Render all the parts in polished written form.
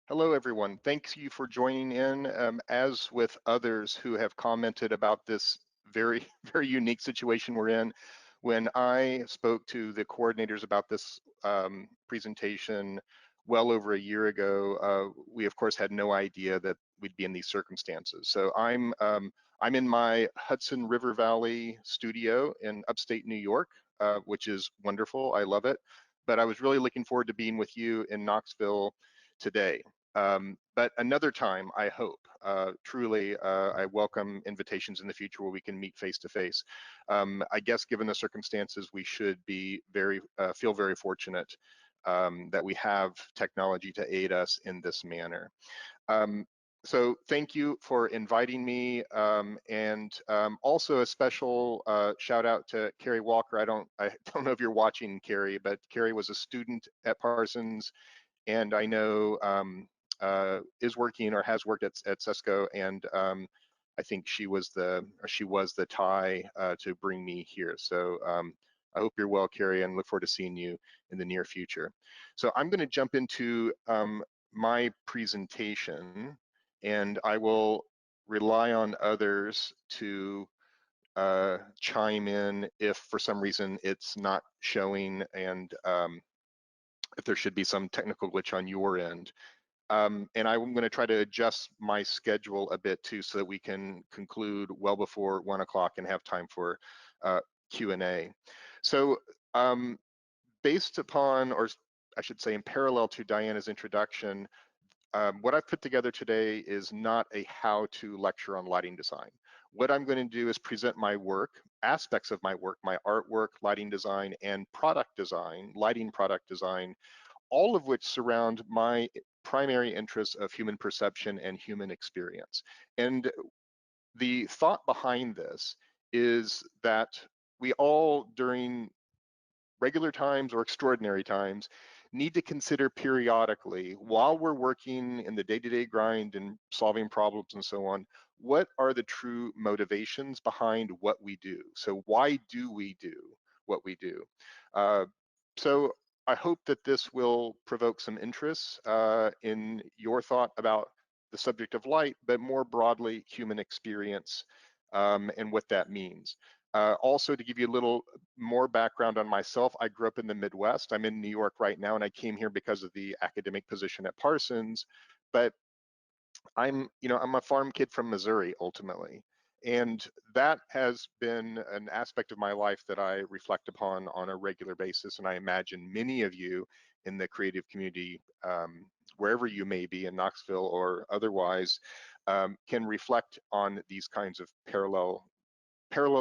Hello, everyone. Thanks you for joining in. As with others who have commented about this very, very unique situation we're in, when I spoke to the coordinators about this presentation well over a year ago, we of course had no idea that we'd be in these circumstances. So I'm in my Hudson River Valley studio in upstate New York, which is wonderful. I love it. But I was really looking forward to being with you in Knoxville today. But another time, I hope. Truly, I welcome invitations in the future where we can meet face to face. I guess given the circumstances, we should be feel very fortunate that we have technology to aid us in this manner. Um, so thank you for inviting me, and also a special shout out to Carrie Walker. I don't know if you're watching, Carrie, but Carrie was a student at Parsons, and I know is working or has worked at Cisco, and I think she was the tie to bring me here. So I hope you're well, Carrie, and look forward to seeing you in the near future. So I'm going to jump into my presentation, and I will rely on others to chime in if for some reason it's not showing, and if there should be some technical glitch on your end. And I'm going to try to adjust my schedule a bit too, so that we can conclude well before 1 o'clock and have time for Q&A. So based upon, or I should say in parallel to Diana's introduction, what I've put together today is not a how-to lecture on lighting design. What I'm going to do is present my work, aspects of my work, my artwork, lighting design, and product design, lighting product design, all of which surround my primary interests of human perception and human experience. And the thought behind this is that we all, during regular times or extraordinary times, need to consider periodically, while we're working in the day-to-day grind and solving problems and so on, what are the true motivations behind what we do? So why do we do what we do? So I hope that this will provoke some interest in your thought about the subject of light, but more broadly, human experience and what that means. Also, to give you a little more background on myself, I grew up in the Midwest. I'm in New York right now, and I came here because of the academic position at Parsons. But I'm a farm kid from Missouri ultimately, and that has been an aspect of my life that I reflect upon on a regular basis. And I imagine many of you in the creative community, wherever you may be in Knoxville or otherwise, can reflect on these kinds of parallel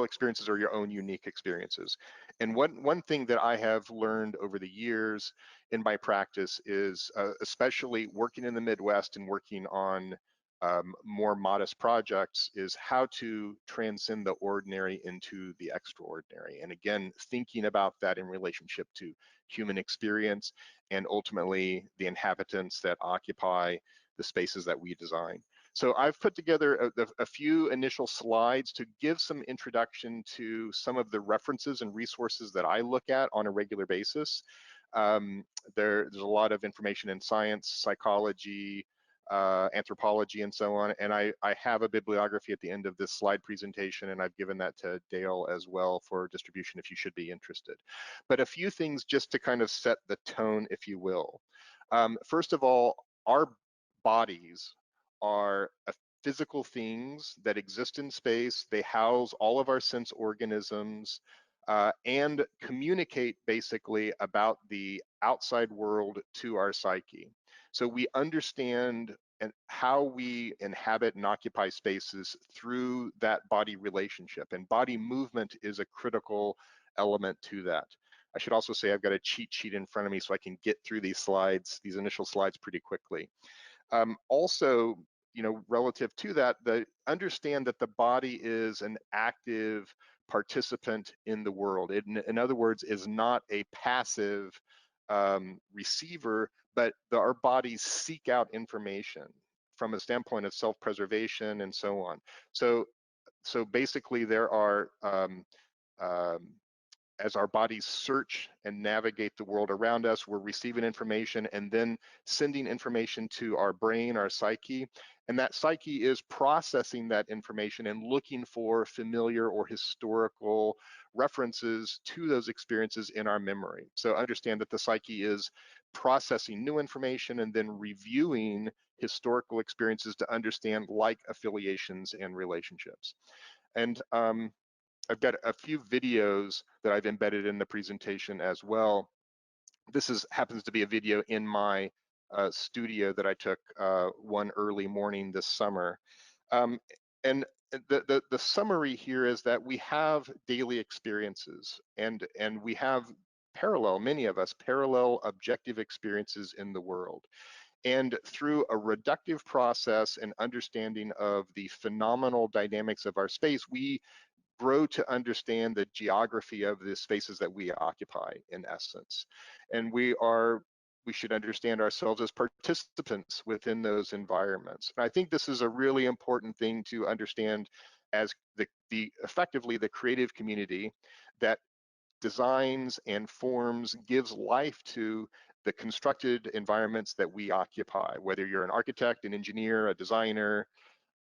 experiences or your own unique experiences. And one thing that I have learned over the years in my practice is, especially working in the Midwest and working on more modest projects, is how to transcend the ordinary into the extraordinary. And again, thinking about that in relationship to human experience and ultimately the inhabitants that occupy the spaces that we design. So I've put together a few initial slides to give some introduction to some of the references and resources that I look at on a regular basis. There's a lot of information in science, psychology, anthropology, and so on. And I have a bibliography at the end of this slide presentation, and I've given that to Dale as well for distribution if you should be interested. But a few things just to kind of set the tone, if you will. First of all, our bodies are physical things that exist in space. They house all of our sense organisms and communicate basically about the outside world to our psyche. So we understand and how we inhabit and occupy spaces through that body relationship, and body movement is a critical element to that. I should also say I've got a cheat sheet in front of me so I can get through these slides, these initial slides, pretty quickly. Also, relative to that, understand that the body is an active participant in the world. It, in other words, is not a passive receiver, but our bodies seek out information from a standpoint of self-preservation and so on. So basically, there are as our bodies search and navigate the world around us, we're receiving information and then sending information to our brain, our psyche. And that psyche is processing that information and looking for familiar or historical references to those experiences in our memory. So understand that the psyche is processing new information and then reviewing historical experiences to understand like affiliations and relationships. And I've got a few videos that I've embedded in the presentation as well. This happens to be a video in my studio that I took one early morning this summer. Um, and the summary here is that we have daily experiences, and we have many of us parallel objective experiences in the world. And through a reductive process and understanding of the phenomenal dynamics of our space, we grow to understand the geography of the spaces that we occupy, in essence. And we should understand ourselves as participants within those environments. And I think this is a really important thing to understand as effectively the creative community that designs and forms, gives life to the constructed environments that we occupy, whether you're an architect, an engineer, a designer,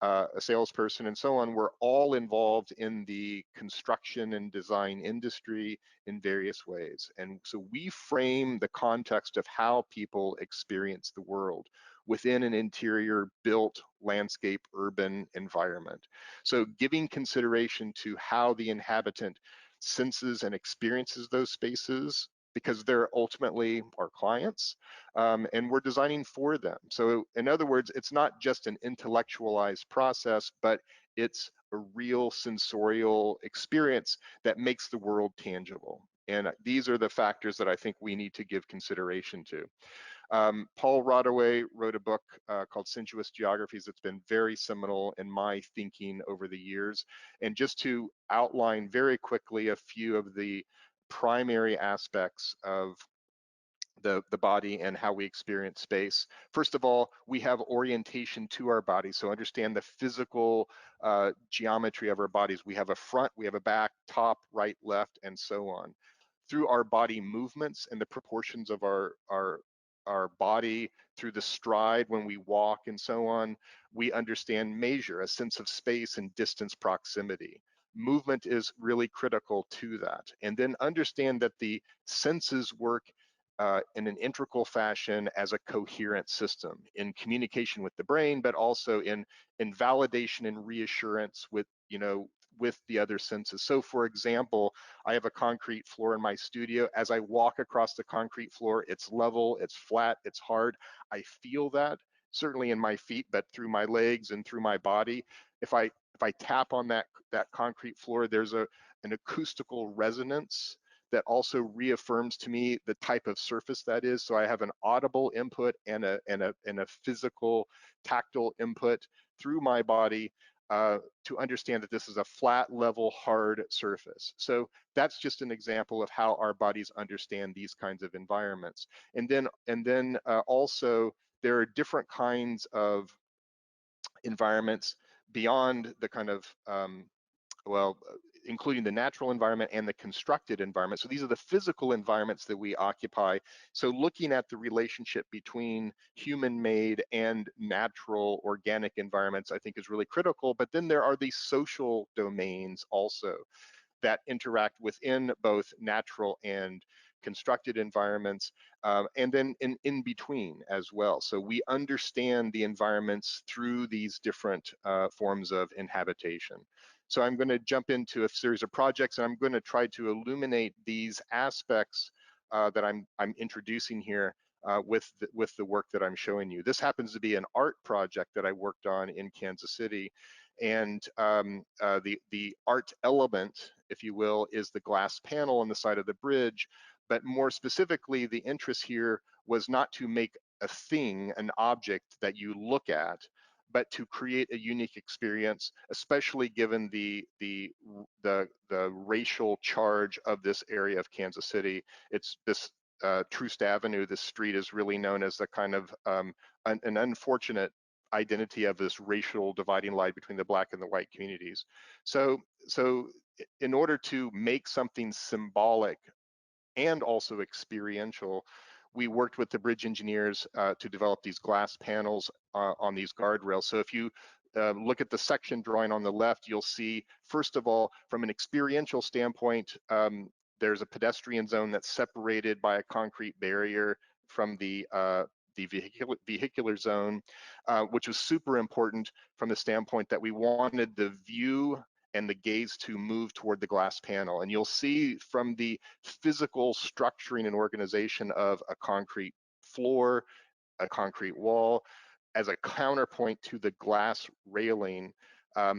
a salesperson, and so on. We're all involved in the construction and design industry in various ways. And so we frame the context of how people experience the world within an interior built landscape urban environment. So giving consideration to how the inhabitant senses and experiences those spaces, because they're ultimately our clients, and we're designing for them. So in other words, it's not just an intellectualized process, but it's a real sensorial experience that makes the world tangible. And these are the factors that I think we need to give consideration to. Paul Rodaway wrote a book called Sensuous Geographies that's been very seminal in my thinking over the years. And just to outline very quickly a few of the primary aspects of the body and how we experience space. First of all, we have orientation to our body. So understand the physical geometry of our bodies. We have a front, we have a back, top, right, left, and so on. Through our body movements and the proportions of our body, through the stride when we walk and so on, we understand measure, a sense of space and distance proximity. Movement is really critical to that. And then understand that the senses work in an integral fashion as a coherent system in communication with the brain, but also in validation and reassurance with, with the other senses. So for example, I have a concrete floor in my studio. As I walk across the concrete floor, it's level, it's flat, it's hard. I feel that certainly in my feet, but through my legs and through my body. If I tap on that concrete floor, there's an acoustical resonance that also reaffirms to me the type of surface that is. So I have an audible input and a physical tactile input through my body to understand that this is a flat, level, hard surface. So that's just an example of how our bodies understand these kinds of environments. And then also there are different kinds of environments beyond the kind of including the natural environment and the constructed environment. So these are the physical environments that we occupy. So looking at the relationship between human-made and natural organic environments, I think is really critical. But then there are these social domains also that interact within both natural and constructed environments, and then in between as well. So we understand the environments through these different forms of inhabitation. So I'm going to jump into a series of projects, and I'm going to try to illuminate these aspects that I'm introducing here with the work that I'm showing you. This happens to be an art project that I worked on in Kansas City, and the art element, if you will, is the glass panel on the side of the bridge. But more specifically, the interest here was not to make a thing, an object that you look at, but to create a unique experience, especially given the racial charge of this area of Kansas City. It's this Troost Avenue, this street is really known as the kind of an unfortunate identity of this racial dividing line between the Black and the white communities. So in order to make something symbolic and also experiential, we worked with the bridge engineers to develop these glass panels on these guardrails. So if you look at the section drawing on the left, you'll see, first of all, from an experiential standpoint, there's a pedestrian zone that's separated by a concrete barrier from the vehicular zone, which was super important from the standpoint that we wanted the view and the gaze to move toward the glass panel. And you'll see from the physical structuring and organization of a concrete floor, a concrete wall, as a counterpoint to the glass railing,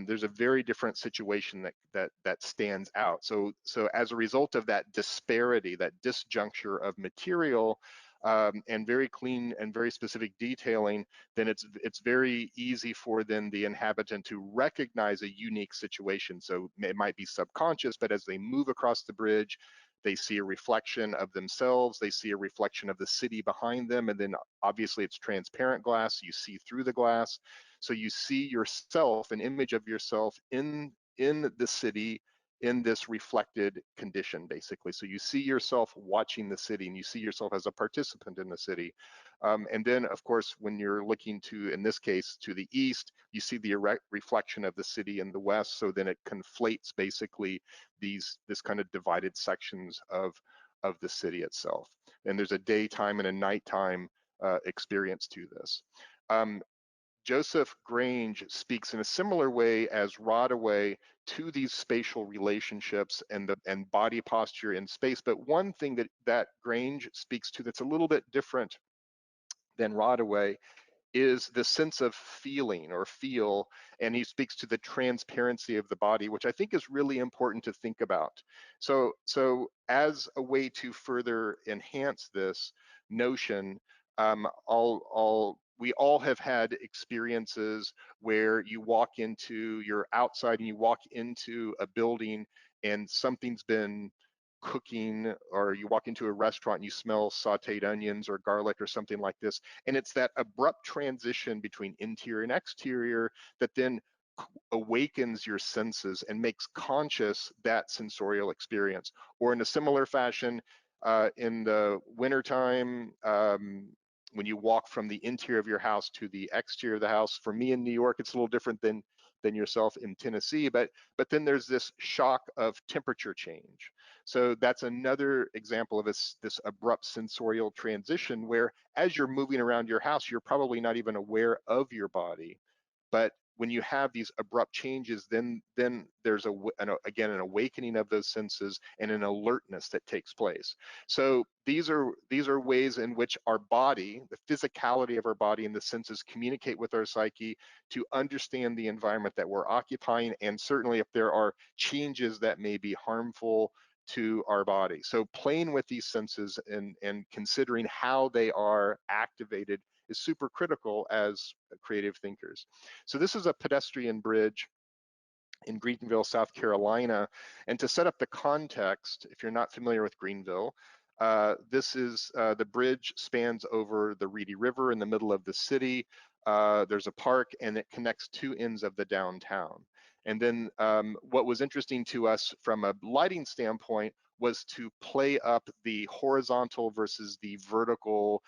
there's a very different situation that stands out. So as a result of that disparity, that disjuncture of material, and very clean and very specific detailing, then it's very easy for then the inhabitant to recognize a unique situation. So it might be subconscious, but as they move across the bridge, they see a reflection of themselves, they see a reflection of the city behind them, and then obviously it's transparent glass, you see through the glass. So you see yourself, an image of yourself in the city, in this reflected condition, basically. So you see yourself watching the city, and you see yourself as a participant in the city. And then, of course, when you're looking to, in this case, to the east, you see the reflection of the city in the west. So then it conflates basically this kind of divided sections of the city itself. And there's a daytime and a nighttime experience to this. Joseph Grange speaks in a similar way as Rodaway to these spatial relationships and body posture in space. But one thing that Grange speaks to that's a little bit different than Rodaway is the sense of feeling or feel, and he speaks to the transparency of the body, which I think is really important to think about. So as a way to further enhance this notion, we all have had experiences where you're outside and you walk into a building and something's been cooking, or you walk into a restaurant and you smell sauteed onions or garlic or something like this. And it's that abrupt transition between interior and exterior that then awakens your senses and makes conscious that sensorial experience. Or in a similar fashion, in the wintertime, when you walk from the interior of your house to the exterior of the house, for me in New York, it's a little different than yourself in Tennessee, but then there's this shock of temperature change. So that's another example of this abrupt sensorial transition where as you're moving around your house, you're probably not even aware of your body. But when you have these abrupt changes, then there's again an awakening of those senses and an alertness that takes place. So these are ways in which our body, the physicality of our body and the senses communicate with our psyche to understand the environment that we're occupying, and certainly if there are changes that may be harmful to our body. So playing with these senses and considering how they are activated is super critical as creative thinkers. So this is a pedestrian bridge in Greenville, South Carolina. And to set up the context, if you're not familiar with Greenville, this is the bridge spans over the Reedy River in the middle of the city. There's a park and it connects two ends of the downtown. And then what was interesting to us from a lighting standpoint was to play up the horizontal versus the vertical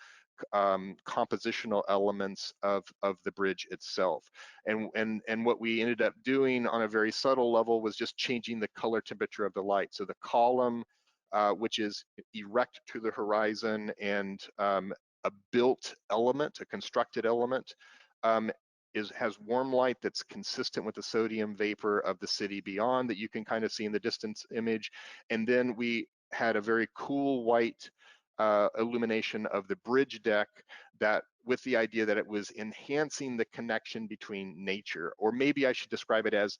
compositional elements of the bridge itself. And what we ended up doing on a very subtle level was just changing the color temperature of the light. So the column, which is erect to the horizon, and a built element, a constructed element, has warm light that's consistent with the sodium vapor of the city beyond that you can kind of see in the distance image. And then we had a very cool white illumination of the bridge deck, that with the idea that it was enhancing the connection between nature, or maybe I should describe it as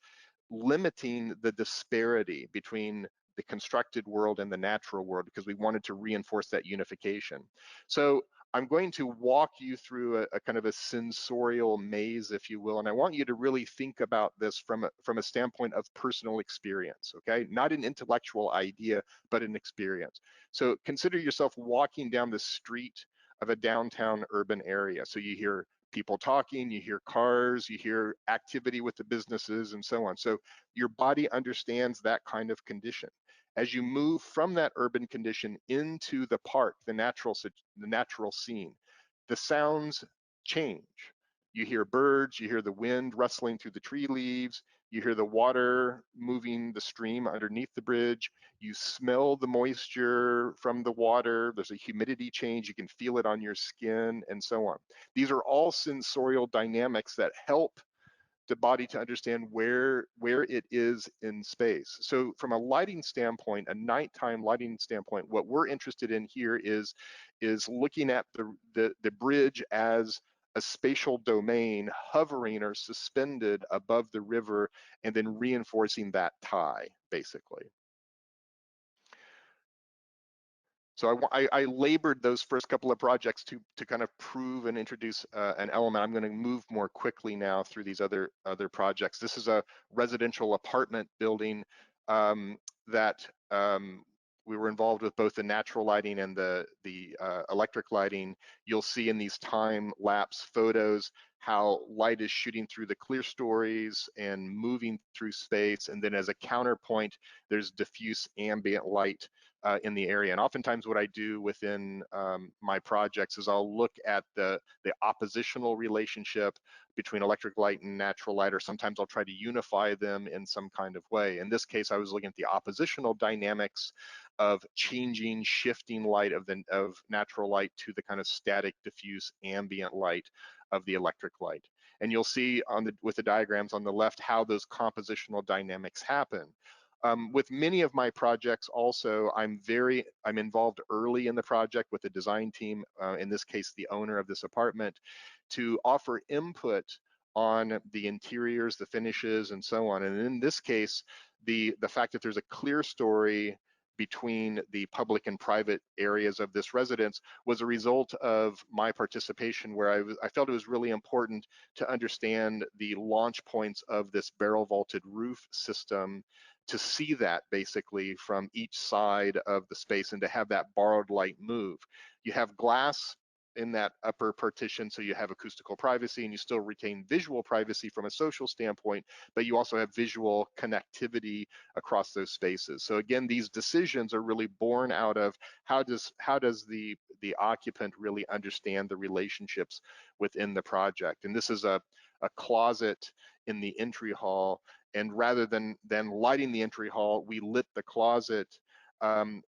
limiting the disparity between the constructed world and the natural world, because we wanted to reinforce that unification. So I'm going to walk you through a kind of a sensorial maze, if you will, and I want you to really think about this from a standpoint of personal experience, okay? Not an intellectual idea, but an experience. So consider yourself walking down the street of a downtown urban area. So you hear people talking, you hear cars, you hear activity with the businesses and so on. So your body understands that kind of condition. As you move from that urban condition into the park, the natural scene, the sounds change. You hear birds, you hear the wind rustling through the tree leaves, you hear the water moving the stream underneath the bridge, you smell the moisture from the water, there's a humidity change, you can feel it on your skin, and so on. These are all sensorial dynamics that help the body to understand where it is in space. So from a lighting standpoint, a nighttime lighting standpoint, what we're interested in here is looking at the bridge as a spatial domain hovering or suspended above the river and then reinforcing that tie, basically. So I labored those first couple of projects to kind of prove and introduce an element. I'm going to move more quickly now through these other projects. This is a residential apartment building that we were involved with both the natural lighting and the electric lighting. You'll see in these time lapse photos how light is shooting through the clear stories and moving through space, and then as a counterpoint, there's diffuse ambient light in the area. And oftentimes what I do within my projects is I'll look at the oppositional relationship between electric light and natural light, or sometimes I'll try to unify them in some kind of way. In this case, I was looking at the oppositional dynamics of changing, shifting light of natural light to the kind of static, diffuse, ambient light of the electric light. And you'll see with the diagrams on the left how those compositional dynamics happen. With many of my projects also, I'm involved early in the project with the design team, in this case, the owner of this apartment, to offer input on the interiors, the finishes, and so on. And in this case, the fact that there's a clear story between the public and private areas of this residence was a result of my participation, where I felt it was really important to understand the launch points of this barrel vaulted roof system, to see that basically from each side of the space and to have that borrowed light move. You have glass in that upper partition, so you have acoustical privacy and you still retain visual privacy from a social standpoint, but you also have visual connectivity across those spaces. So again, these decisions are really born out of how does the occupant really understand the relationships within the project. And this is a closet in the entry hall, and rather than lighting the entry hall, we lit the closet and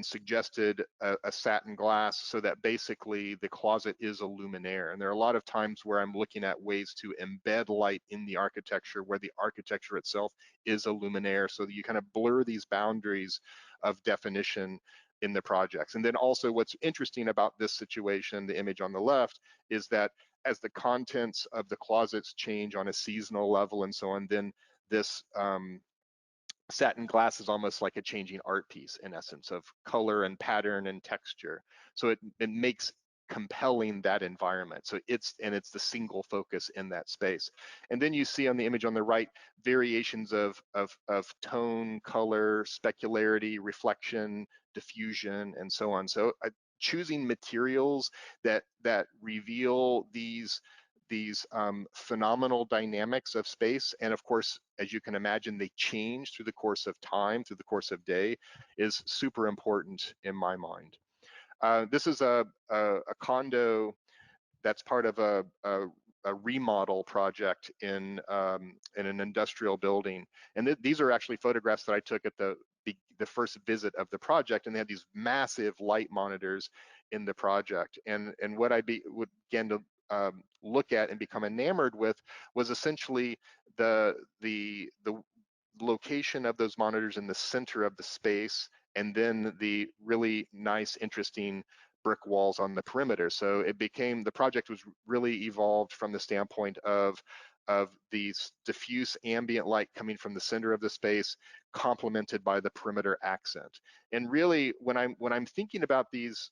suggested a satin glass, so that basically the closet is a luminaire. And there are a lot of times where I'm looking at ways to embed light in the architecture where the architecture itself is a luminaire, so that you kind of blur these boundaries of definition in the projects. And then also what's interesting about this situation, the image on the left, is that as the contents of the closets change on a seasonal level and so on, then this satin glass is almost like a changing art piece, in essence, of color and pattern and texture. So it makes compelling that environment. So it's the single focus in that space. And then you see on the image on the right variations of tone, color, specularity, reflection, diffusion, and so on. So choosing materials that reveal these phenomenal dynamics of space, and of course, as you can imagine, they change through the course of time, through the course of day, is super important in my mind. This is a condo that's part of a remodel project in an industrial building. And these are actually photographs that I took at the first visit of the project, and they had these massive light monitors in the project. And what I would begin to look at and become enamored with was essentially the location of those monitors in the center of the space, and then the really nice, interesting brick walls on the perimeter. So the project was really evolved from the standpoint of these diffuse ambient light coming from the center of the space, complemented by the perimeter accent. And really, when I'm thinking about these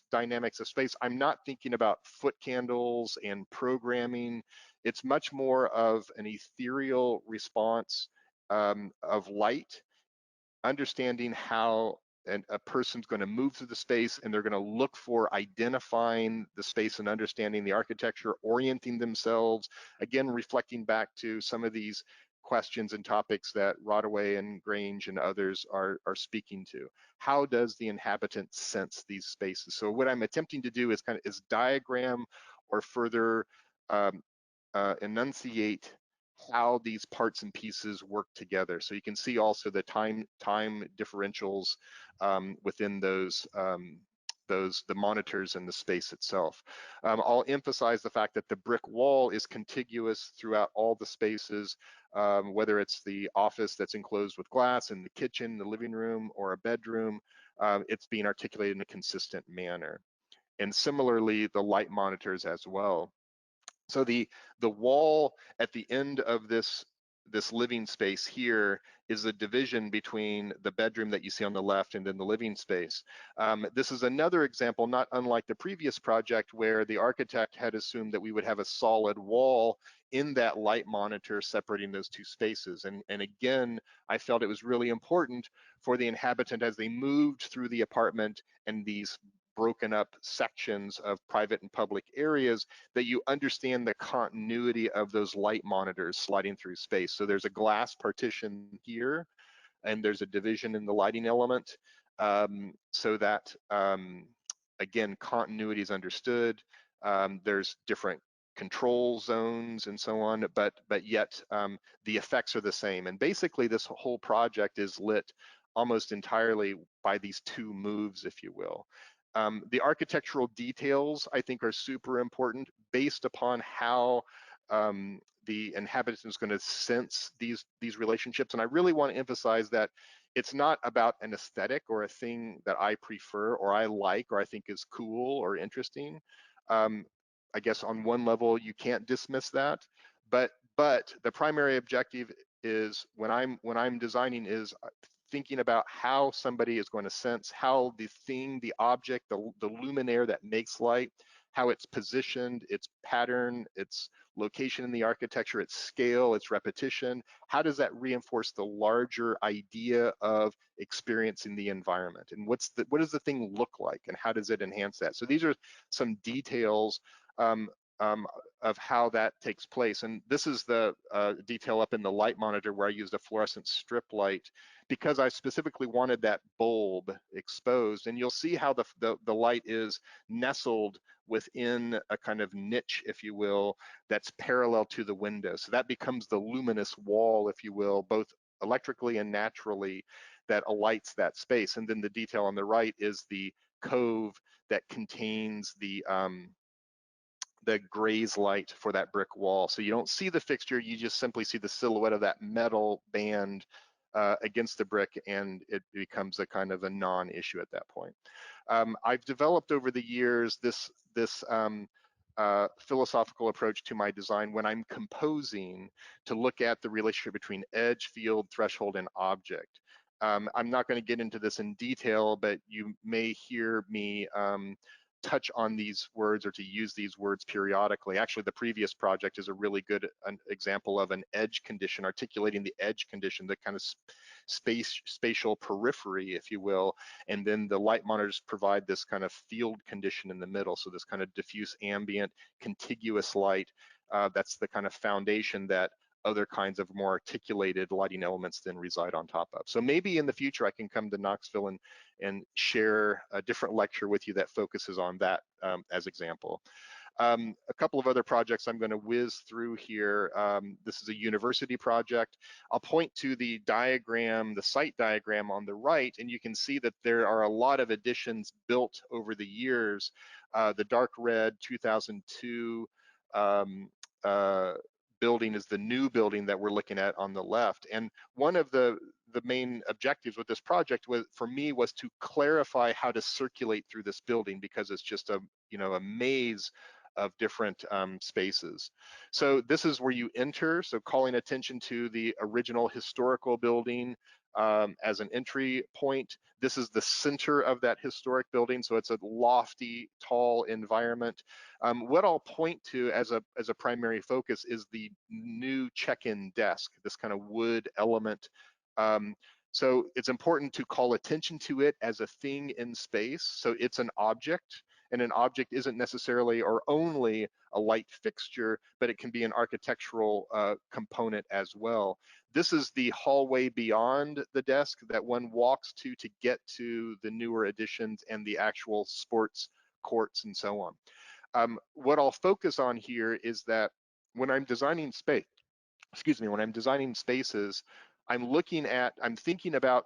dynamics of space, I'm not thinking about foot candles and programming. It's much more of an ethereal response of light, understanding how a person's going to move through the space and they're going to look for identifying the space and understanding the architecture, orienting themselves, again, reflecting back to some of these questions and topics that Rodaway and Grange and others are speaking to. How does the inhabitant sense these spaces? So what I'm attempting to do is diagram or further enunciate how these parts and pieces work together. So you can see also the time differentials within the monitors and the space itself. I'll emphasize the fact that the brick wall is contiguous throughout all the spaces, whether it's the office that's enclosed with glass in the kitchen, the living room, or a bedroom, it's being articulated in a consistent manner. And similarly, the light monitors as well. So the wall at the end of this living space here is the division between the bedroom that you see on the left and then the living space. This is another example, not unlike the previous project, where the architect had assumed that we would have a solid wall in that light monitor separating those two spaces. And again, I felt it was really important for the inhabitant as they moved through the apartment and these broken up sections of private and public areas, that you understand the continuity of those light monitors sliding through space. So there's a glass partition here, and there's a division in the lighting element, so that, again, continuity is understood. There's different control zones and so on, but yet the effects are the same. And basically, this whole project is lit almost entirely by these two moves, if you will. The architectural details, I think, are super important based upon how the inhabitant is going to sense these relationships. And I really want to emphasize that it's not about an aesthetic or a thing that I prefer or I like or I think is cool or interesting. I guess on one level you can't dismiss that, but the primary objective is when I'm designing is thinking about how somebody is going to sense how the thing, the object, the luminaire that makes light, how it's positioned, its pattern, its location in the architecture, its scale, its repetition. How does that reinforce the larger idea of experiencing the environment? And what does the thing look like, and how does it enhance that? So these are some details of how that takes place. And this is the detail up in the light monitor where I used a fluorescent strip light because I specifically wanted that bulb exposed. And you'll see how the light is nestled within a kind of niche, if you will, that's parallel to the window. So that becomes the luminous wall, if you will, both electrically and naturally, that alights that space. And then the detail on the right is the cove that contains the graze light for that brick wall. So you don't see the fixture, you just simply see the silhouette of that metal band against the brick, and it becomes a kind of a non-issue at that point. I've developed over the years this philosophical approach to my design when I'm composing to look at the relationship between edge, field, threshold, and object. I'm not going to get into this in detail, but you may hear me touch on these words or to use these words periodically. Actually, the previous project is a really good example of an edge condition, articulating the edge condition, the kind of spatial periphery, if you will, and then the light monitors provide this kind of field condition in the middle, so this kind of diffuse ambient contiguous light. That's the kind of foundation that other kinds of more articulated lighting elements then reside on top of. So maybe in the future I can come to Knoxville and share a different lecture with you that focuses on that as example. A couple of other projects I'm going to whiz through here. This is a university project. I'll point to the diagram, the site diagram on the right, and you can see that there are a lot of additions built over the years. The dark red 2002 building is the new building that we're looking at on the left. And one of the main objectives with this project was, for me, was to clarify how to circulate through this building, because it's just a maze of different spaces. So this is where you enter, so calling attention to the original historical building as an entry point. This is the center of that historic building, so it's a lofty, tall environment. What I'll point to as a primary focus is the new check-in desk, this kind of wood element. So it's important to call attention to it as a thing in space. So it's an object, and an object isn't necessarily or only a light fixture, but it can be an architectural component as well. This is the hallway beyond the desk that one walks to get to the newer additions and the actual sports courts and so on. What I'll focus on here is that when I'm designing space, when I'm designing spaces, I'm thinking about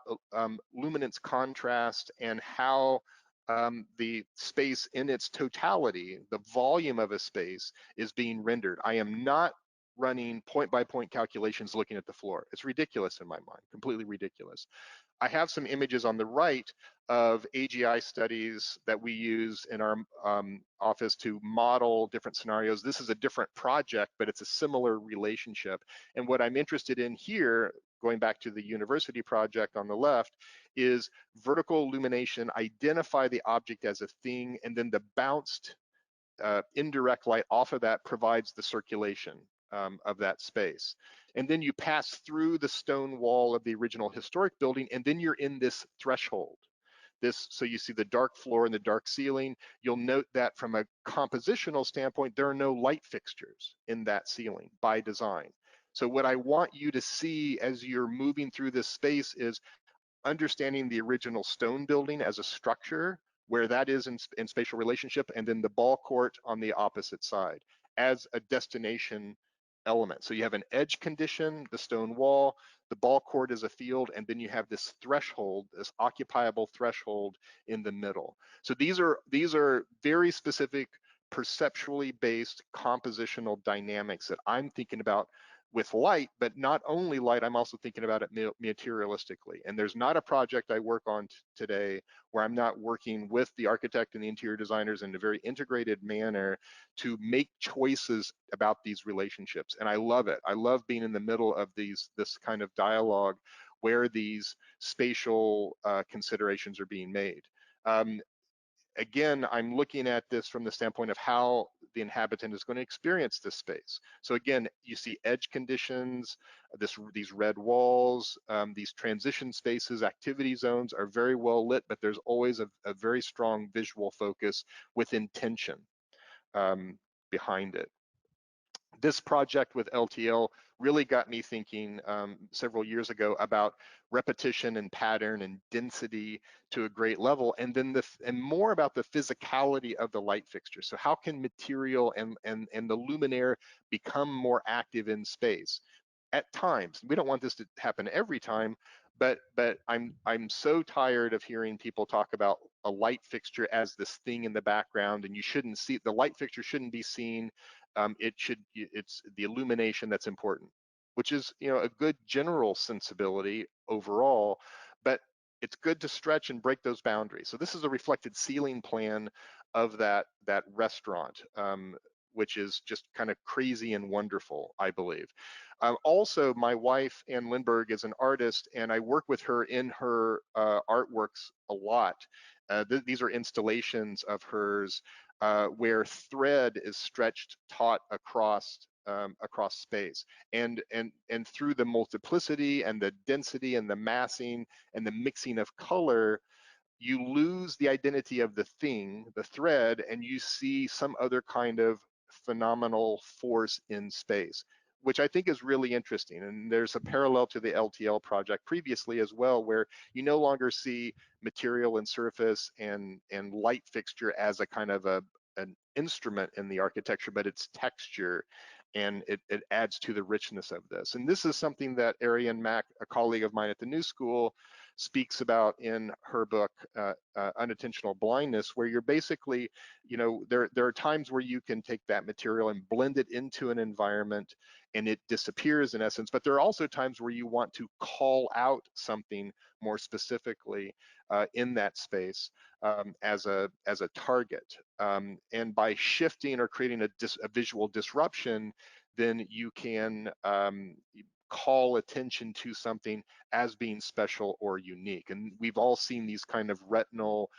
luminance contrast and how the space in its totality, the volume of a space, is being rendered. I am not running point by point calculations looking at the floor. It's ridiculous in my mind, completely ridiculous. I have some images on the right of AGI studies that we use in our office to model different scenarios. This is a different project, but it's a similar relationship. And what I'm interested in here, going back to the university project on the left, is vertical illumination, identify the object as a thing, and then the bounced indirect light off of that provides the circulation of that space. And then you pass through the stone wall of the original historic building, and then you're in this threshold. So you see the dark floor and the dark ceiling. You'll note that from a compositional standpoint, there are no light fixtures in that ceiling by design. So what I want you to see as you're moving through this space is understanding the original stone building as a structure, where that is in spatial relationship, and then the ball court on the opposite side as a destination element. So you have an edge condition, the stone wall, the ball court is a field, and then you have this threshold, this occupiable threshold in the middle. So these are very specific perceptually based compositional dynamics that I'm thinking about with light, but not only light, I'm also thinking about it materialistically. And there's not a project I work on today where I'm not working with the architect and the interior designers in a very integrated manner to make choices about these relationships. And I love it. I love being in the middle of this kind of dialogue where these spatial considerations are being made. Again, I'm looking at this from the standpoint of how the inhabitant is going to experience this space. So again, you see edge conditions, these red walls, these transition spaces, activity zones are very well lit, but there's always a very strong visual focus with intention behind it. This project with LTL really got me thinking several years ago about repetition and pattern and density to a great level, and then and more about the physicality of the light fixture. So how can material and the luminaire become more active in space? At times, we don't want this to happen every time, but I'm so tired of hearing people talk about a light fixture as this thing in the background, and you shouldn't see the light fixture shouldn't be seen. It's the illumination that's important, which is a good general sensibility overall, but it's good to stretch and break those boundaries. So this is a reflected ceiling plan of that restaurant, which is just kind of crazy and wonderful, I believe. Also, my wife, Ann Lindberg, is an artist, and I work with her in her artworks a lot. These are installations of hers where thread is stretched taut across space, and through the multiplicity and the density and the massing and the mixing of color, you lose the identity of the thing, the thread, and you see some other kind of phenomenal force in space, which I think is really interesting. And there's a parallel to the LTL project previously as well, where you no longer see material and surface and light fixture as a kind of an instrument in the architecture, but it's texture, and it adds to the richness of this. And this is something that Ariane Mack, a colleague of mine at the New School, speaks about in her book, Unintentional Blindness, where you're basically, there are times where you can take that material and blend it into an environment and it disappears in essence, but there are also times where you want to call out something more specifically in that space as a target. And by shifting or creating a visual disruption, then you can call attention to something as being special or unique. And we've all seen these kind of retinal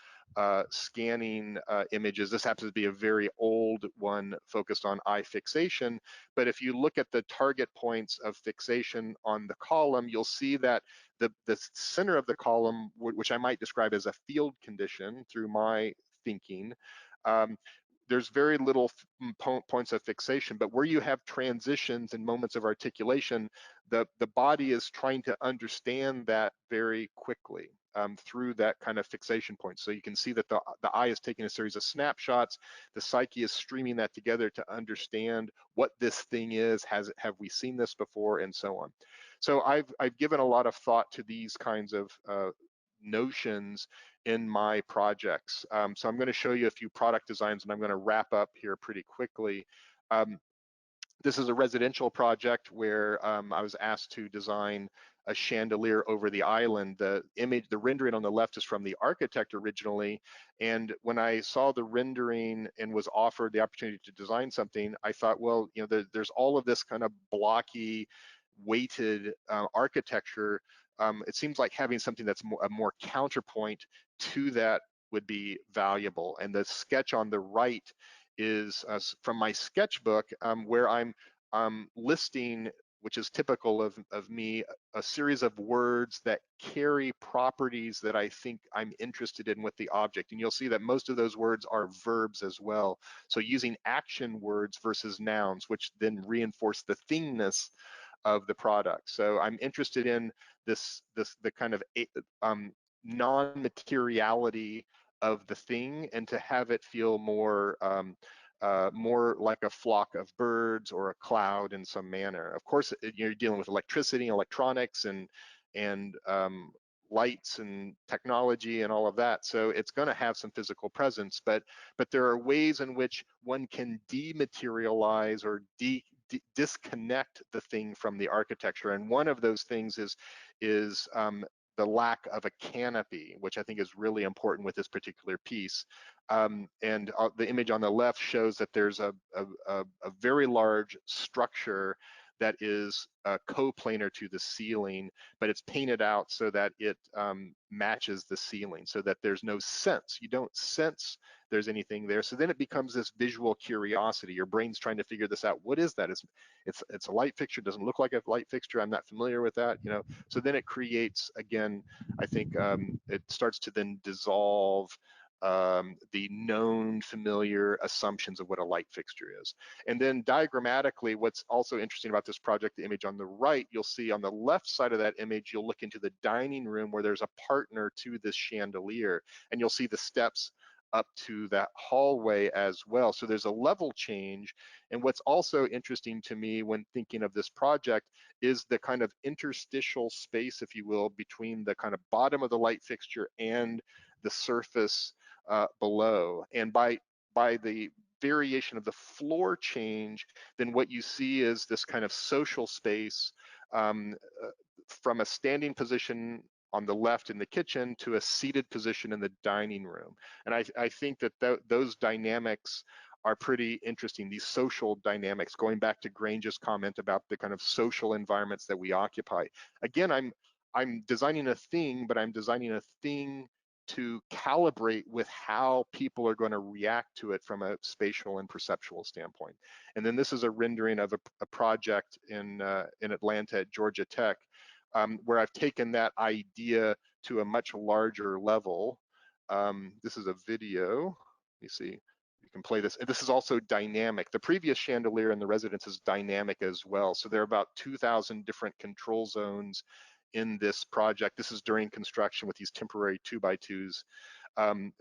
scanning images. This happens to be a very old one focused on eye fixation. But if you look at the target points of fixation on the column, you'll see that the center of the column, which I might describe as a field condition through my thinking, um, there's very little points of fixation, but where you have transitions and moments of articulation, the body is trying to understand that very quickly through that kind of fixation point. So you can see that the eye is taking a series of snapshots, the psyche is streaming that together to understand what this thing is, have we seen this before, and so on. So I've given a lot of thought to these kinds of notions in my projects. So I'm going to show you a few product designs, and I'm going to wrap up here pretty quickly. This is a residential project where I was asked to design a chandelier over the island. The image, the rendering on the left is from the architect originally. And when I saw the rendering and was offered the opportunity to design something, I thought, well, you know, there's all of this kind of blocky, weighted architecture. It seems like having something that's a more counterpoint to that would be valuable. And the sketch on the right is from my sketchbook, where I'm listing, which is typical of me, a series of words that carry properties that I think I'm interested in with the object. And you'll see that most of those words are verbs as well. So using action words versus nouns, which then reinforce the thingness of the product. So I'm interested in the kind of non-materiality of the thing, and to have it feel more more like a flock of birds or a cloud in some manner. Of course, you're dealing with electricity, electronics, and lights and technology and all of that. So it's going to have some physical presence, but there are ways in which one can dematerialize or disconnect the thing from the architecture. And one of those things is the lack of a canopy, which I think is really important with this particular piece. And the image on the left shows that there's a very large structure that is coplanar to the ceiling, but it's painted out so that it matches the ceiling, so that there's no sense. You don't sense there's anything there. So then it becomes this visual curiosity. Your brain's trying to figure this out. What is that? It's a light fixture. Doesn't look like a light fixture. I'm not familiar with that. You know. So then it creates, again, I think it starts to then dissolve the known familiar assumptions of what a light fixture is. And then diagrammatically, what's also interesting about this project, the image on the right, you'll see on the left side of that image, you'll look into the dining room where there's a partner to this chandelier, and you'll see the steps up to that hallway as well. So there's a level change. And what's also interesting to me when thinking of this project is the kind of interstitial space, if you will, between the kind of bottom of the light fixture and the surface below. And by the variation of the floor change, then what you see is this kind of social space from a standing position on the left in the kitchen to a seated position in the dining room. And I think that those dynamics are pretty interesting, these social dynamics, going back to Grange's comment about the kind of social environments that we occupy. Again, I'm designing a thing, but I'm designing a thing to calibrate with how people are going to react to it from a spatial and perceptual standpoint. And then this is a rendering of a project in Atlanta at Georgia Tech, where I've taken that idea to a much larger level. This is a video. Let me see. You can play this. This is also dynamic. The previous chandelier in the residence is dynamic as well. So there are about 2,000 different control zones in this project. This is during construction with these temporary 2x2s.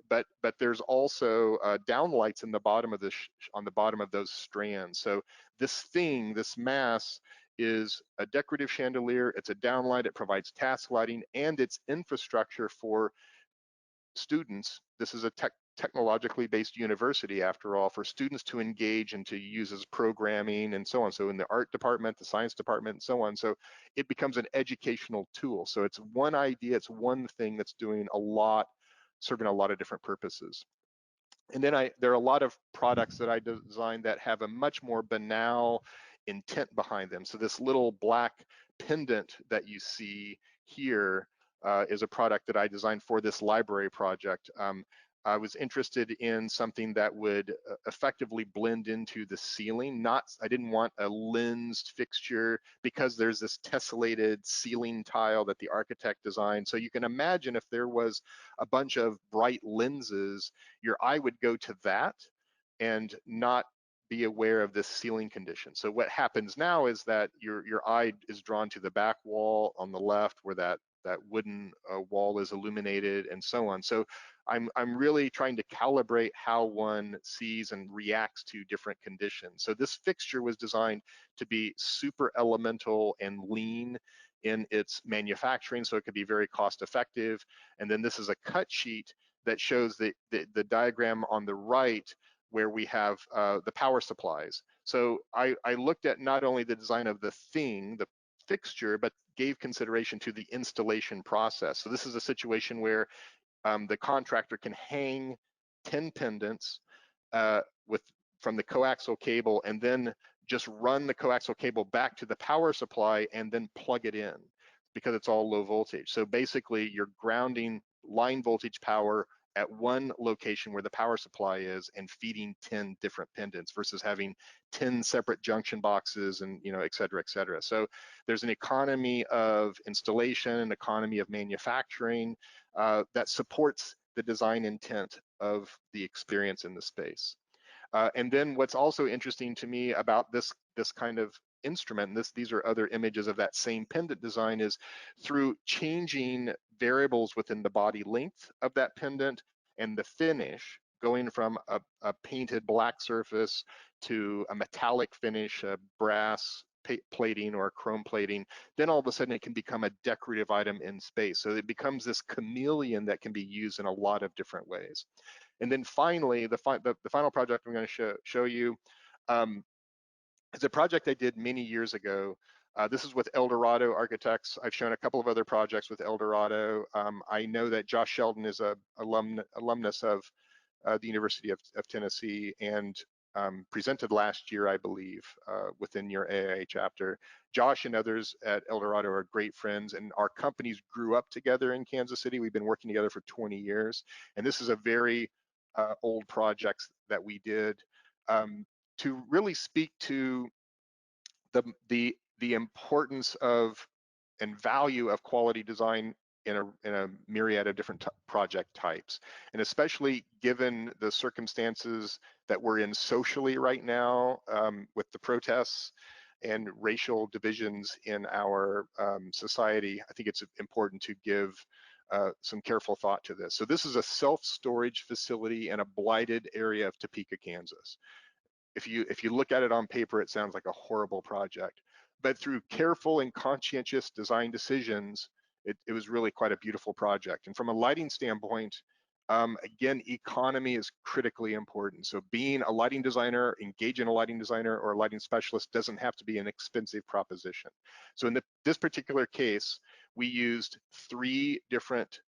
But there's also downlights in the bottom of on the bottom of those strands. So this thing, this mass, is a decorative chandelier. It's a downlight. It provides task lighting, and it's infrastructure for students. This is a technologically based university, after all, for students to engage and to use as programming and so on. So in the art department, the science department, and so on. So it becomes an educational tool. So it's one idea, it's one thing that's doing a lot, serving a lot of different purposes. And then there are a lot of products that I designed that have a much more banal intent behind them. So this little black pendant that you see here is a product that I designed for this library project. I was interested in something that would effectively blend into the ceiling. I didn't want a lensed fixture because there's this tessellated ceiling tile that the architect designed. So you can imagine if there was a bunch of bright lenses, your eye would go to that and not be aware of this ceiling condition. So what happens now is that your eye is drawn to the back wall on the left where that wooden wall is illuminated and so on. So I'm really trying to calibrate how one sees and reacts to different conditions. So this fixture was designed to be super elemental and lean in its manufacturing, so it could be very cost effective. And then this is a cut sheet that shows the diagram on the right where we have the power supplies. So I looked at not only the design of the thing, the fixture, but gave consideration to the installation process. So this is a situation where the contractor can hang 10 pendants from the coaxial cable and then just run the coaxial cable back to the power supply and then plug it in because it's all low voltage. So basically you're grounding line voltage power at one location where the power supply is and feeding 10 different pendants versus having 10 separate junction boxes and, you know, et cetera, et cetera. So there's an economy of installation, an economy of manufacturing that supports the design intent of the experience in the space. And then what's also interesting to me about this kind of instrument, and these are other images of that same pendant design, is through changing variables within the body length of that pendant and the finish, going from a painted black surface to a metallic finish, a brass plating or a chrome plating, then all of a sudden it can become a decorative item in space. So it becomes this chameleon that can be used in a lot of different ways. And then finally, the final project I'm going to show you is a project I did many years ago. This is with Eldorado Architects. I've shown a couple of other projects with Eldorado. I know that Josh Sheldon is a alumnus of the University of Tennessee and presented last year, I believe, within your AIA chapter. Josh and others at Eldorado are great friends, and our companies grew up together in Kansas City. We've been working together for 20 years, and this is a very old project that we did to really speak to the importance of and value of quality design in a myriad of different project types, and especially given the circumstances that we're in socially right now with the protests and racial divisions in our society. I think it's important to give some careful thought to this. So this is a self-storage facility in a blighted area of Topeka, Kansas. If you look at it on paper, it sounds like a horrible project, but through careful and conscientious design decisions, it was really quite a beautiful project. And from a lighting standpoint, again, economy is critically important. So being a lighting designer, engaging a lighting designer or a lighting specialist doesn't have to be an expensive proposition. So in this particular case, we used 3 different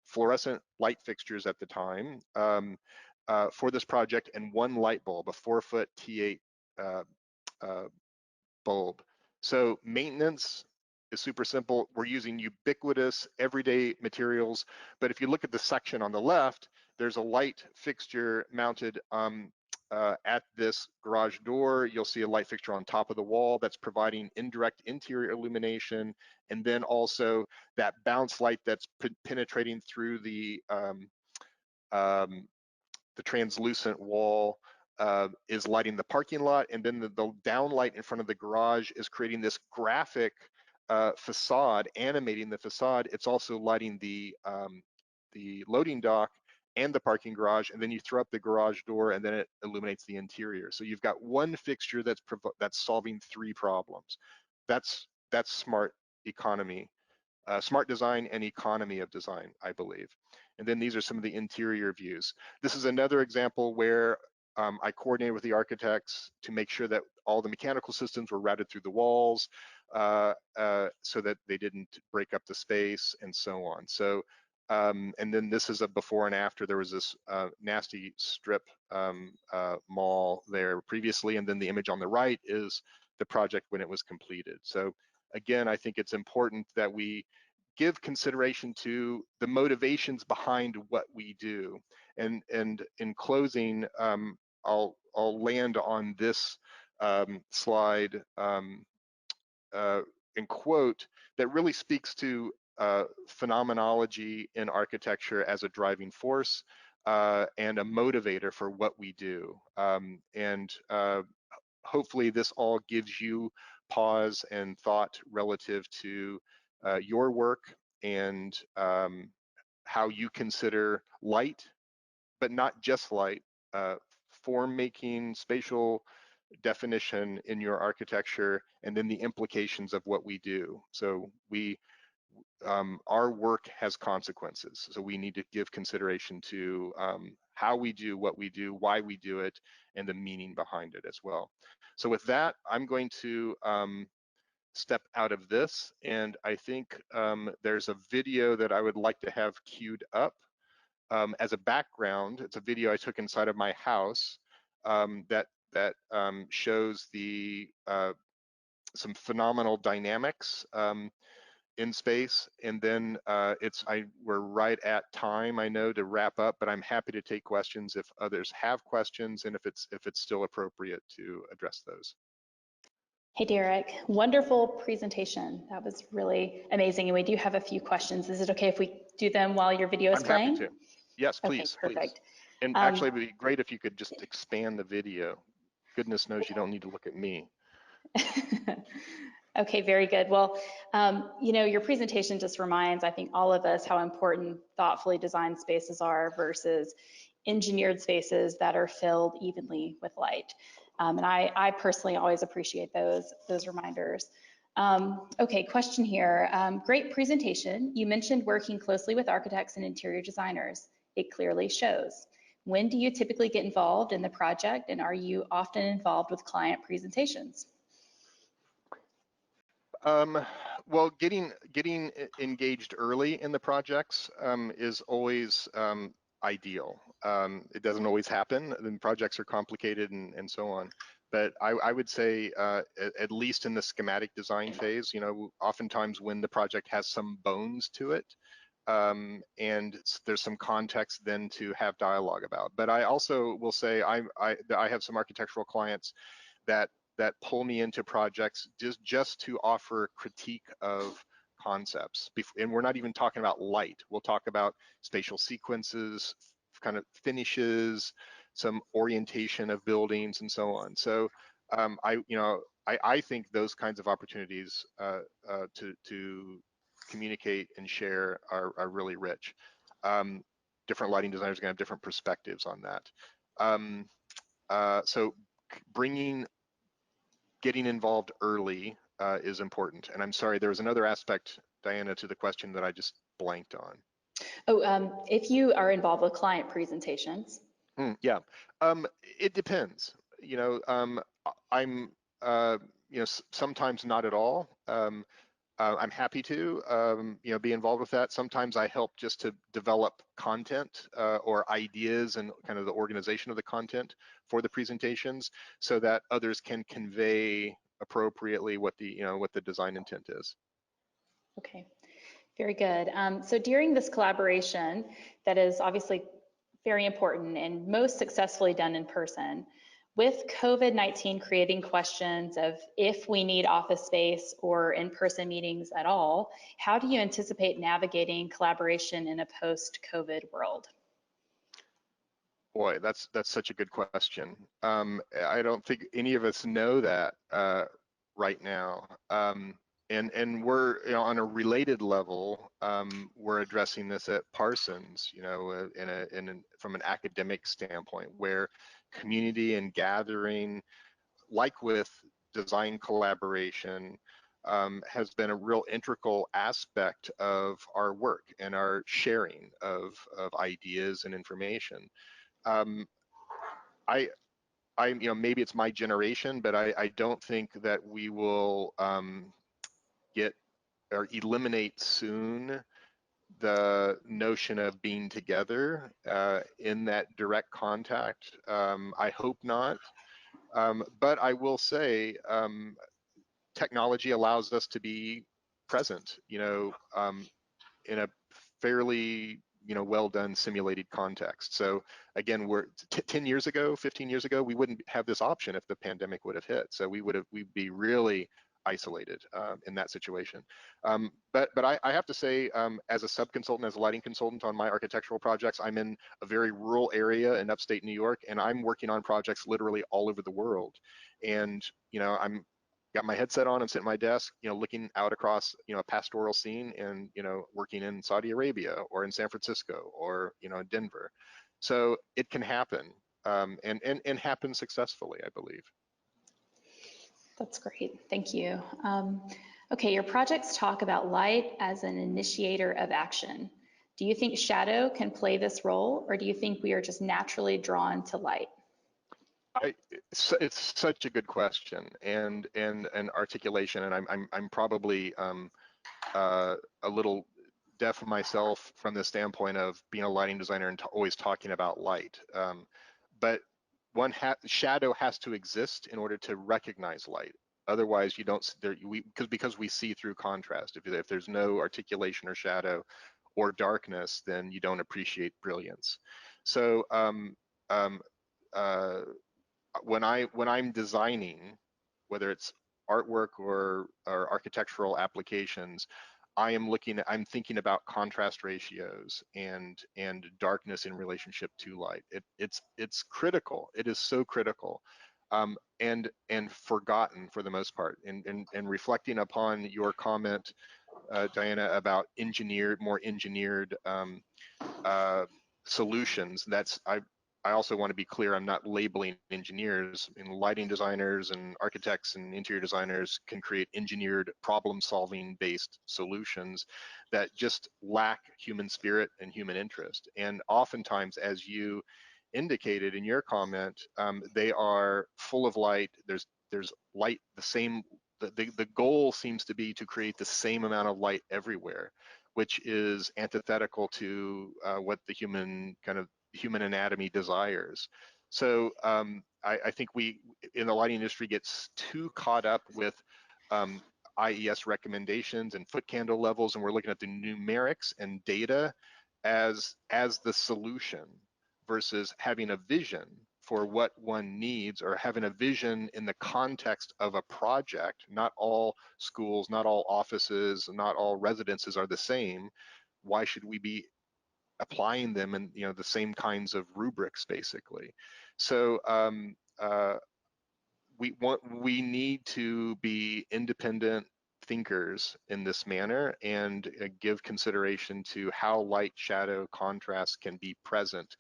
fluorescent light fixtures at the time. For this project, and 1 light bulb, a 4-foot T8 bulb. So maintenance is super simple. We're using ubiquitous everyday materials, but if you look at the section on the left, there's a light fixture mounted at this garage door. You'll see a light fixture on top of the wall that's providing indirect interior illumination, and then also that bounce light that's penetrating through the translucent wall is lighting the parking lot, and then the downlight in front of the garage is creating this graphic facade, animating the facade. It's also lighting the loading dock and the parking garage, and then you throw up the garage door, and then it illuminates the interior. So you've got one fixture that's solving 3 problems. That's smart economy. Smart design and economy of design, I believe. And then these are some of the interior views. This is another example where I coordinated with the architects to make sure that all the mechanical systems were routed through the walls so that they didn't break up the space and so on. So, and then this is a before and after. There was this nasty strip mall there previously, and then the image on the right is the project when it was completed. So again, I think it's important that we give consideration to the motivations behind what we do. And in closing, I'll land on this slide and quote that really speaks to phenomenology in architecture as a driving force and a motivator for what we do. Hopefully this all gives you pause and thought relative to your work and how you consider light, but not just light, form making, spatial definition in your architecture, and then the implications of what we do. So our work has consequences. So we need to give consideration to how we do what we do, why we do it, and the meaning behind it as well. So with that, I'm going to step out of this, and I think there's a video that I would like to have queued up as a background. It's a video I took inside of my house that shows the some phenomenal dynamics in space. And then we're right at time, I know, to wrap up, but I'm happy to take questions if others have questions and if it's still appropriate to address those. Hey, Derek, wonderful presentation. That was really amazing. And we do have a few questions. Is it okay if we do them while your video is playing? I'm happy to. Yes, please, Okay, perfect. please. And actually, it would be great if you could just expand the video. Goodness knows you don't need to look at me. Okay, very good. Well, you know, your presentation just reminds, I think, all of us how important thoughtfully designed spaces are versus engineered spaces that are filled evenly with light. And I personally always appreciate those reminders. Okay, question here. Great presentation. You mentioned working closely with architects and interior designers. It clearly shows. When do you typically get involved in the project, and are you often involved with client presentations? Well, getting engaged early in the projects is always ideal. It doesn't always happen. Then projects are complicated and so on. But I would say at least in the schematic design phase, you know, oftentimes when the project has some bones to it, and there's some context then to have dialogue about. But I also will say I have some architectural clients that pull me into projects just to offer critique of concepts. And we're not even talking about light. We'll talk about spatial sequences, kind of finishes, some orientation of buildings, and so on. So I think those kinds of opportunities to communicate and share are really rich. Different lighting designers are going to have different perspectives on that. So getting involved early is important. And I'm sorry, there was another aspect, Diana, to the question that I just blanked on. Oh, if you are involved with client presentations. Yeah, it depends. You know, I'm, you know, sometimes not at all. I'm happy to, you know, be involved with that. Sometimes I help just to develop content or ideas and kind of the organization of the content for the presentations, so that others can convey appropriately what the, you know, what the design intent is. Okay, very good. So during this collaboration, that is obviously very important and most successfully done in person, with COVID-19 creating questions of if we need office space or in-person meetings at all, how do you anticipate navigating collaboration in a post-COVID world? Boy, that's such a good question. I don't think any of us know that right now. And we're, you know, on a related level, we're addressing this at Parsons, you know, from an academic standpoint, where community and gathering, like with design collaboration, has been a real integral aspect of our work and our sharing of ideas and information. You know, maybe it's my generation, but I don't think that we will get or eliminate soon the notion of being together in that direct contact. I hope not. But I will say technology allows us to be present, in a fairly well done simulated context. So again, we're 10 years ago, 15 years ago, we wouldn't have this option if the pandemic would have hit. So we'd be really isolated in that situation. But I have to say, as a sub-consultant, as a lighting consultant on my architectural projects, I'm in a very rural area in upstate New York, and I'm working on projects literally all over the world. And I'm got my headset on, I'm sitting at my desk, looking out across, a pastoral scene, and, working in Saudi Arabia or in San Francisco or, Denver. So it can happen, and happen successfully, I believe. That's great. Thank you. Okay, your projects talk about light as an initiator of action. Do you think shadow can play this role, or do you think we are just naturally drawn to light? It's such a good question and an articulation, and I'm probably a little deaf myself from the standpoint of being a lighting designer and always talking about light. But shadow has to exist in order to recognize light. Otherwise, you don't. Because we see through contrast. If there's no articulation or shadow or darkness, then you don't appreciate brilliance. So um, uh, when I'm designing, whether it's artwork or architectural applications, I'm thinking about contrast ratios and darkness in relationship to light. It's critical. It is so critical, and forgotten for the most part. And reflecting upon your comment, Diana, about more engineered uh, solutions. I also want to be clear, I'm not labeling engineers. Lighting designers and architects and interior designers can create engineered problem-solving based solutions that just lack human spirit and human interest. And oftentimes, as you indicated in your comment, they are full of light. There's light, the goal seems to be to create the same amount of light everywhere, which is antithetical to what the human anatomy desires. So I think we in the lighting industry gets too caught up with IES recommendations and foot candle levels, and we're looking at the numerics and data as the solution versus having a vision for what one needs, or having a vision in the context of a project. Not all schools, not all offices, not all residences are the same. Why should we be applying them in the same kinds of rubrics, basically? So we need to be independent thinkers in this manner, and give consideration to how light, shadow, contrast can be present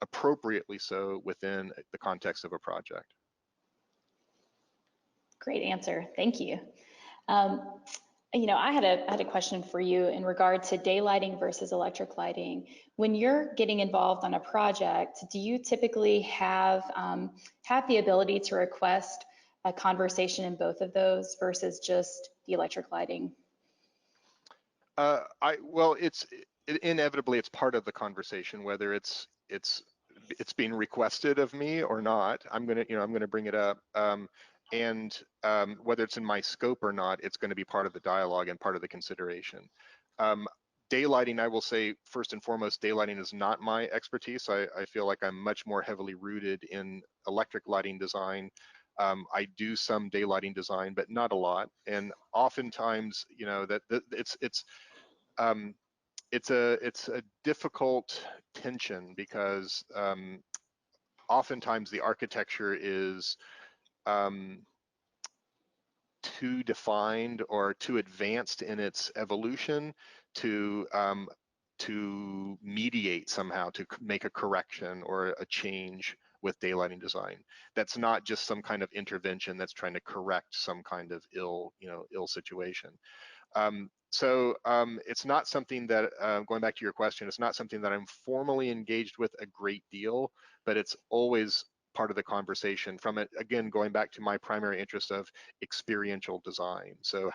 appropriately so within the context of a project. Great answer. Thank you. Um, I had a question for you in regard to daylighting versus electric lighting. When you're getting involved on a project, do you typically have the ability to request a conversation in both of those versus just the electric lighting? Well, inevitably it's part of the conversation, whether it's being requested of me or not. I'm gonna bring it up, and whether it's in my scope or not, it's going to be part of the dialogue and part of the consideration. Daylighting, I will say first and foremost, daylighting is not my expertise. I feel like I'm much more heavily rooted in electric lighting design. I do some daylighting design, but not a lot. And oftentimes, um, it's a difficult tension, because oftentimes the architecture is um, too defined or too advanced in its evolution to mediate somehow, to make a correction or a change with daylighting design. That's not just some kind of intervention that's trying to correct some kind of ill situation. So it's not something that, going back to your question, it's not something that I'm formally engaged with a great deal, but it's always part of the conversation from it. Again, going back to my primary interest of experiential design. So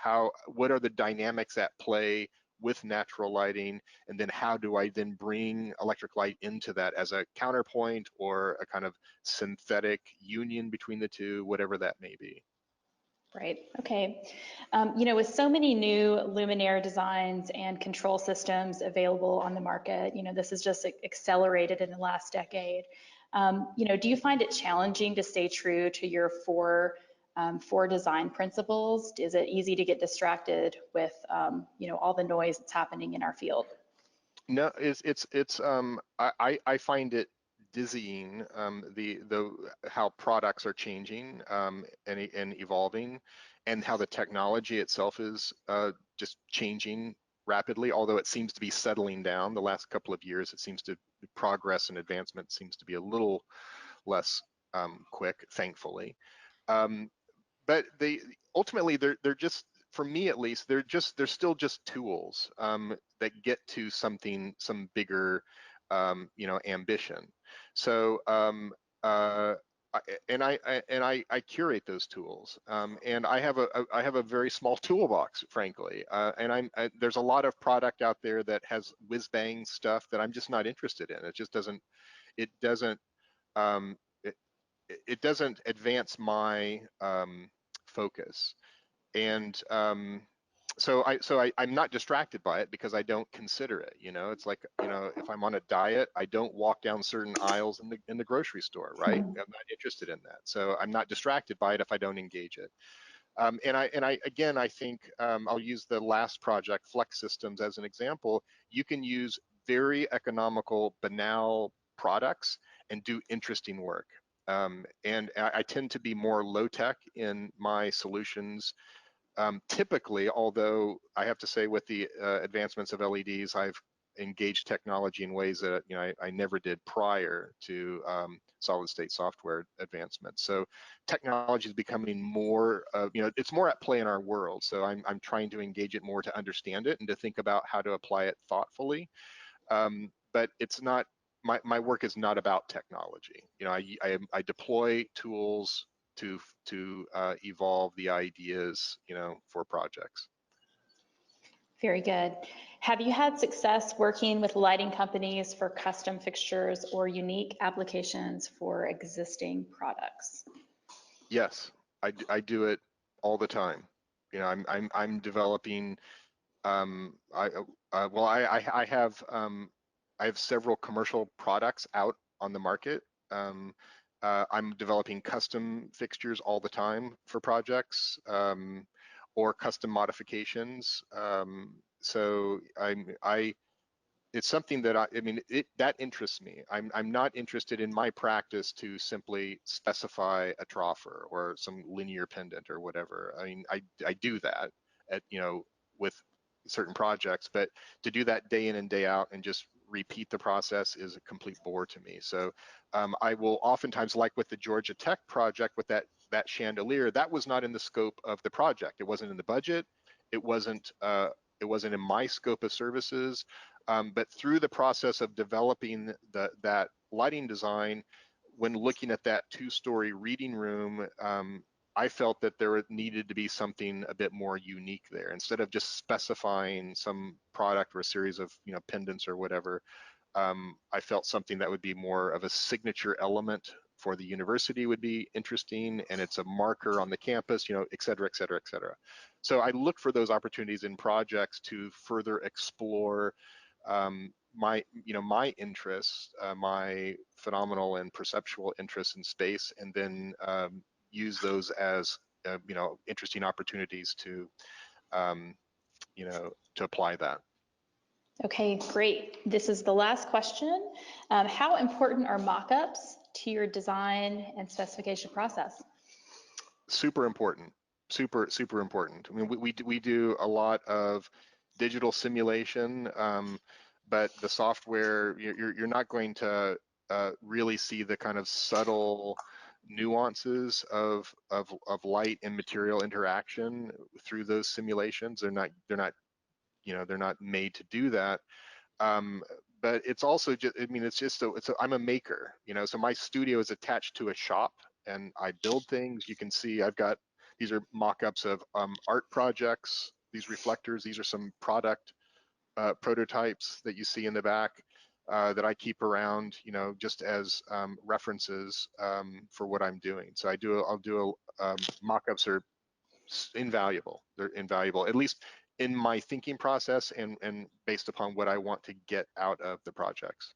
what are the dynamics at play with natural lighting, and then how do I then bring electric light into that as a counterpoint or a kind of synthetic union between the two, whatever that may be. Right. Okay. With so many new luminaire designs and control systems available on the market, this has just accelerated in the last decade. Do you find it challenging to stay true to your four design principles? Is it easy to get distracted with, all the noise that's happening in our field? No, I find it dizzying, the how products are changing, and evolving, and how the technology itself is just changing rapidly. Although it seems to be settling down the last couple of years, it seems to progress and advancement seems to be a little less quick, thankfully. Um, but they ultimately they're just, for me at least, they're still just tools that get to some bigger ambition. So uh, I curate those tools, and I have a very small toolbox, frankly, and there's a lot of product out there that has whiz bang stuff that I'm just not interested in. It doesn't um, it, it doesn't advance my focus. And I'm not distracted by it because I don't consider it. It's like, if I'm on a diet, I don't walk down certain aisles in the grocery store, right? I'm not interested in that. So I'm not distracted by it if I don't engage it. I think I'll use the last project, Flex Systems, as an example. You can use very economical, banal products and do interesting work. And I tend to be more low tech in my solutions. Typically, although I have to say, with the advancements of LEDs, I've engaged technology in ways that I never did prior to solid state software advancement. So technology is becoming more, it's more at play in our world. So I'm trying to engage it more to understand it and to think about how to apply it thoughtfully. But it's not, my work is not about technology. I deploy tools to evolve the ideas, for projects. Very good. Have you had success working with lighting companies for custom fixtures or unique applications for existing products? Yes, I do it all the time. I'm developing. Well, I have several commercial products out on the market. I'm developing custom fixtures all the time for projects, or custom modifications. It's something that that interests me. I'm not interested in my practice to simply specify a troffer or some linear pendant or whatever. I do that at, with certain projects, but to do that day in and day out and just repeat the process is a complete bore to me. So I will oftentimes, like with the Georgia Tech project, with that chandelier, that was not in the scope of the project. It wasn't in the budget. It wasn't in my scope of services. But through the process of developing that lighting design, when looking at that two-story reading room, I felt that there needed to be something a bit more unique there. Instead of just specifying some product or a series of pendants or whatever, I felt something that would be more of a signature element for the university would be interesting, and it's a marker on the campus, et cetera, et cetera, et cetera. So I look for those opportunities in projects to further explore my interests, my phenomenal and perceptual interests in space, and then use those as interesting opportunities to um, to apply that. Okay, great. This is the last question. How important are mock-ups to your design and specification process? Super important. Super important. We do a lot of digital simulation, but the software, you're not going to really see the kind of subtle nuances of light and material interaction through those simulations. They're not made to do that. Um, but it's also just, I'm a maker, so my studio is attached to a shop and I build things. You can see these are mock-ups of art projects, these reflectors. These are some product prototypes that you see in the back that I keep around, just as references for what I'm doing. So I'll do mock-ups, or invaluable. They're invaluable, at least in my thinking process and based upon what I want to get out of the projects.